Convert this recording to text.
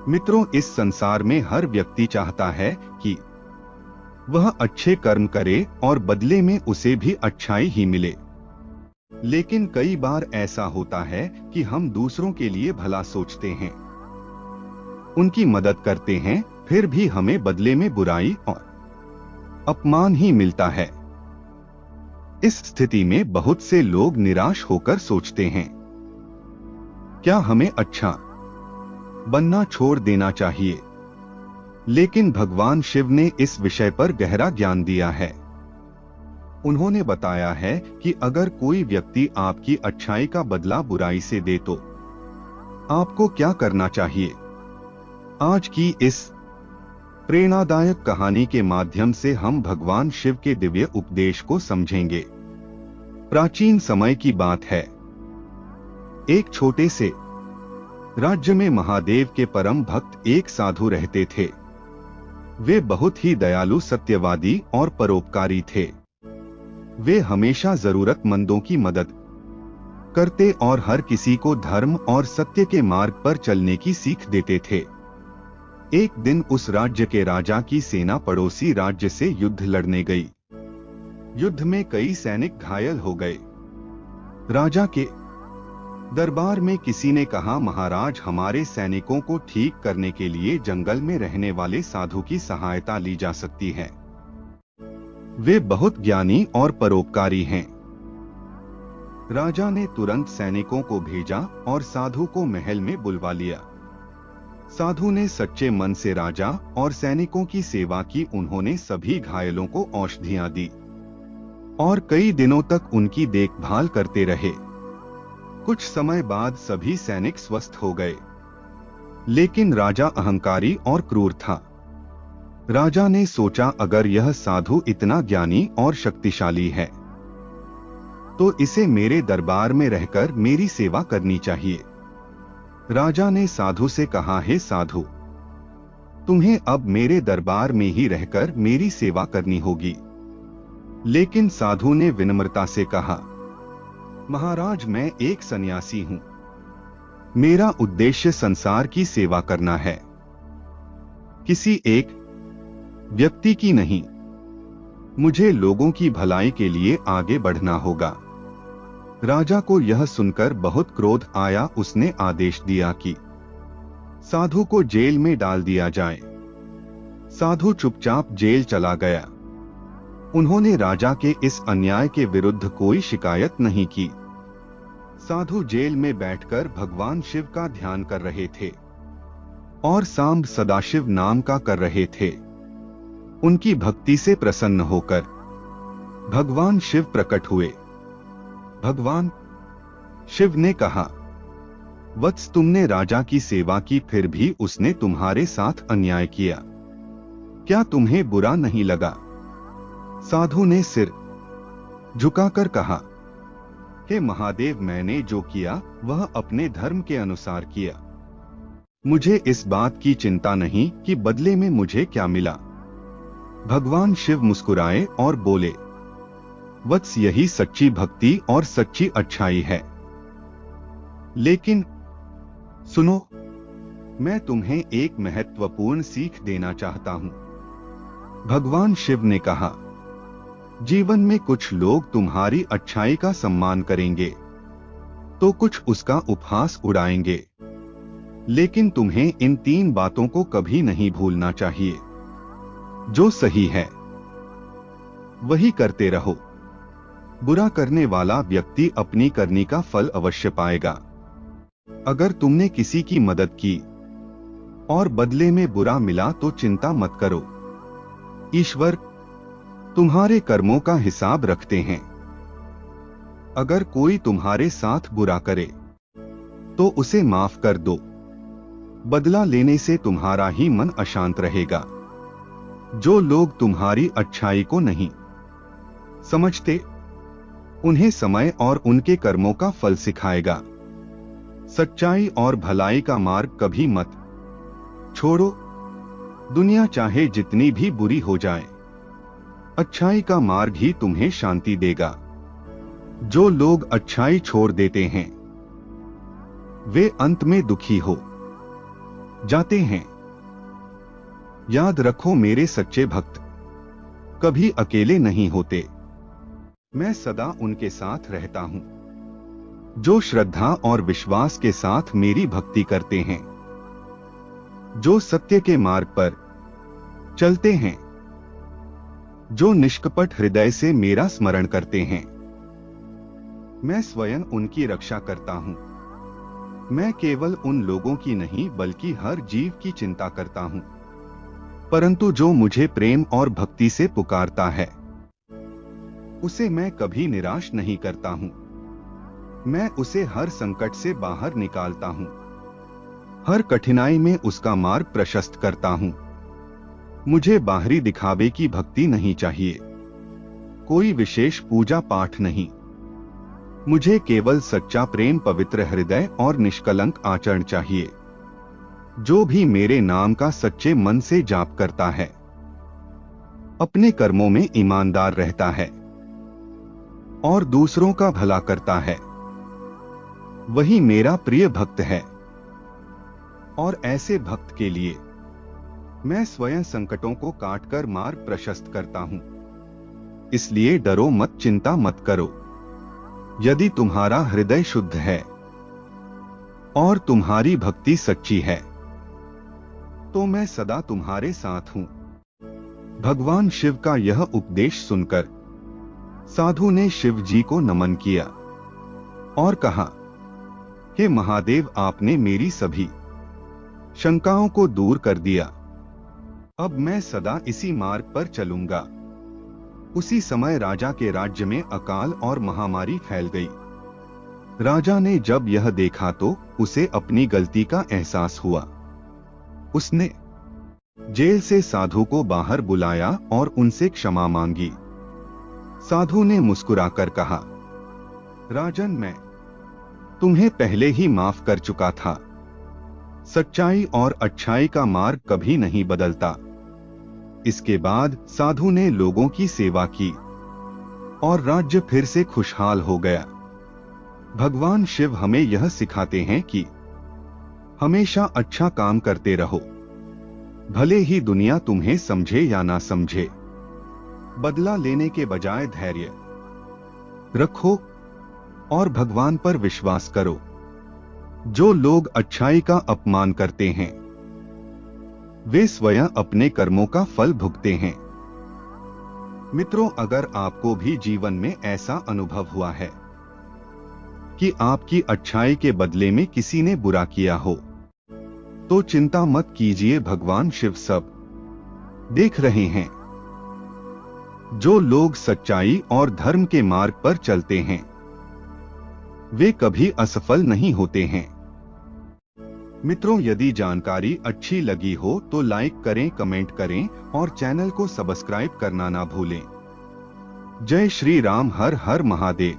मित्रों, इस संसार में हर व्यक्ति चाहता है कि वह अच्छे कर्म करे और बदले में उसे भी अच्छाई ही मिले। लेकिन कई बार ऐसा होता है कि हम दूसरों के लिए भला सोचते हैं, उनकी मदद करते हैं, फिर भी हमें बदले में बुराई और अपमान ही मिलता है। इस स्थिति में बहुत से लोग निराश होकर सोचते हैं, क्या हमें अच्छा बनना छोड़ देना चाहिए? लेकिन भगवान शिव ने इस विषय पर गहरा ज्ञान दिया है। उन्होंने बताया है कि अगर कोई व्यक्ति आपकी अच्छाई का बदला बुराई से दे तो आपको क्या करना चाहिए। आज की इस प्रेरणादायक कहानी के माध्यम से हम भगवान शिव के दिव्य उपदेश को समझेंगे। प्राचीन समय की बात है। एक छोटे से राज्य में महादेव के परम भक्त एक साधु रहते थे। वे बहुत ही दयालु, सत्यवादी और परोपकारी थे। वे हमेशा जरूरतमंदों की मदद करते और हर किसी को धर्म और सत्य के मार्ग पर चलने की सीख देते थे। एक दिन उस राज्य के राजा की सेना पड़ोसी राज्य से युद्ध लड़ने गई। युद्ध में कई सैनिक घायल हो गए। राजा के दरबार में किसी ने कहा, महाराज, हमारे सैनिकों को ठीक करने के लिए जंगल में रहने वाले साधु की सहायता ली जा सकती है। वे बहुत ज्ञानी और परोपकारी हैं। राजा ने तुरंत सैनिकों को भेजा और साधु को महल में बुलवा लिया। साधु ने सच्चे मन से राजा और सैनिकों की सेवा की। उन्होंने सभी घायलों को औषधियां दी और कई दिनों तक उनकी देखभाल करते रहे। कुछ समय बाद सभी सैनिक स्वस्थ हो गए, लेकिन राजा अहंकारी और क्रूर था। राजा ने सोचा, अगर यह साधु इतना ज्ञानी और शक्तिशाली है तो इसे मेरे दरबार में रहकर मेरी सेवा करनी चाहिए। राजा ने साधु से कहा, हे साधु, तुम्हें अब मेरे दरबार में ही रहकर मेरी सेवा करनी होगी। लेकिन साधु ने विनम्रता से कहा, महाराज, मैं एक सन्यासी हूं। मेरा उद्देश्य संसार की सेवा करना है, किसी एक व्यक्ति की नहीं। मुझे लोगों की भलाई के लिए आगे बढ़ना होगा। राजा को यह सुनकर बहुत क्रोध आया। उसने आदेश दिया कि साधु को जेल में डाल दिया जाए। साधु चुपचाप जेल चला गया। उन्होंने राजा के इस अन्याय के विरुद्ध कोई शिकायत नहीं की। साधु जेल में बैठकर भगवान शिव का ध्यान कर रहे थे और सांब सदाशिव नाम का कर रहे थे। उनकी भक्ति से प्रसन्न होकर भगवान शिव प्रकट हुए। भगवान शिव ने कहा, वत्स, तुमने राजा की सेवा की, फिर भी उसने तुम्हारे साथ अन्याय किया। क्या तुम्हें बुरा नहीं लगा? साधु ने सिर झुकाकर कहा, हे महादेव, मैंने जो किया वह अपने धर्म के अनुसार किया। मुझे इस बात की चिंता नहीं कि बदले में मुझे क्या मिला। भगवान शिव मुस्कुराए और बोले, वत्स, यही सच्ची भक्ति और सच्ची अच्छाई है। लेकिन सुनो, मैं तुम्हें एक महत्वपूर्ण सीख देना चाहता हूं। भगवान शिव ने कहा, जीवन में कुछ लोग तुम्हारी अच्छाई का सम्मान करेंगे तो कुछ उसका उपहास उड़ाएंगे। लेकिन तुम्हें इन 3 बातों को कभी नहीं भूलना चाहिए। जो सही है वही करते रहो। बुरा करने वाला व्यक्ति अपनी करनी का फल अवश्य पाएगा। अगर तुमने किसी की मदद की और बदले में बुरा मिला तो चिंता मत करो। ईश्वर तुम्हारे कर्मों का हिसाब रखते हैं। अगर कोई तुम्हारे साथ बुरा करे तो उसे माफ कर दो। बदला लेने से तुम्हारा ही मन अशांत रहेगा। जो लोग तुम्हारी अच्छाई को नहीं समझते, उन्हें समय और उनके कर्मों का फल सिखाएगा। सच्चाई और भलाई का मार्ग कभी मत छोड़ो। दुनिया चाहे जितनी भी बुरी हो जाए, अच्छाई का मार्ग ही तुम्हें शांति देगा। जो लोग अच्छाई छोड़ देते हैं वे अंत में दुखी हो जाते हैं। याद रखो मेरे सच्चे भक्त कभी अकेले नहीं होते। मैं सदा उनके साथ रहता हूं जो श्रद्धा और विश्वास के साथ मेरी भक्ति करते हैं, जो सत्य के मार्ग पर चलते हैं, जो निष्कपट हृदय से मेरा स्मरण करते हैं। मैं स्वयं उनकी रक्षा करता हूं। मैं केवल उन लोगों की नहीं बल्कि हर जीव की चिंता करता हूं, परंतु जो मुझे प्रेम और भक्ति से पुकारता है उसे मैं कभी निराश नहीं करता हूं। मैं उसे हर संकट से बाहर निकालता हूं, हर कठिनाई में उसका मार्ग प्रशस्त करता हूं। मुझे बाहरी दिखावे की भक्ति नहीं चाहिए, कोई विशेष पूजा पाठ नहीं। मुझे केवल सच्चा प्रेम, पवित्र हृदय और निष्कलंक आचरण चाहिए। जो भी मेरे नाम का सच्चे मन से जाप करता है, अपने कर्मों में ईमानदार रहता है और दूसरों का भला करता है, वही मेरा प्रिय भक्त है। और ऐसे भक्त के लिए मैं स्वयं संकटों को काटकर मार्ग प्रशस्त करता हूं। इसलिए डरो मत, चिंता मत करो। यदि तुम्हारा हृदय शुद्ध है और तुम्हारी भक्ति सच्ची है तो मैं सदा तुम्हारे साथ हूं। भगवान शिव का यह उपदेश सुनकर साधु ने शिव जी को नमन किया और कहा, हे महादेव, आपने मेरी सभी शंकाओं को दूर कर दिया। अब मैं सदा इसी मार्ग पर चलूंगा। उसी समय राजा के राज्य में अकाल और महामारी फैल गई। राजा ने जब यह देखा तो उसे अपनी गलती का एहसास हुआ। उसने जेल से साधु को बाहर बुलाया और उनसे क्षमा मांगी। साधु ने मुस्कुराकर कहा, राजन, मैं तुम्हें पहले ही माफ कर चुका था। सच्चाई और अच्छाई का मार्ग कभी नहीं बदलता। इसके बाद साधु ने लोगों की सेवा की और राज्य फिर से खुशहाल हो गया। भगवान शिव हमें यह सिखाते हैं कि हमेशा अच्छा काम करते रहो, भले ही दुनिया तुम्हें समझे या ना समझे। बदला लेने के बजाय धैर्य रखो और भगवान पर विश्वास करो। जो लोग अच्छाई का अपमान करते हैं वे स्वयं अपने कर्मों का फल भुगते हैं। मित्रों, अगर आपको भी जीवन में ऐसा अनुभव हुआ है कि आपकी अच्छाई के बदले में किसी ने बुरा किया हो, तो चिंता मत कीजिए, भगवान शिव सब देख रहे हैं। जो लोग सच्चाई और धर्म के मार्ग पर चलते हैं वे कभी असफल नहीं होते हैं। मित्रों, यदि जानकारी अच्छी लगी हो तो लाइक करें, कमेंट करें और चैनल को सब्सक्राइब करना ना भूलें। जय श्री राम। हर हर महादेव।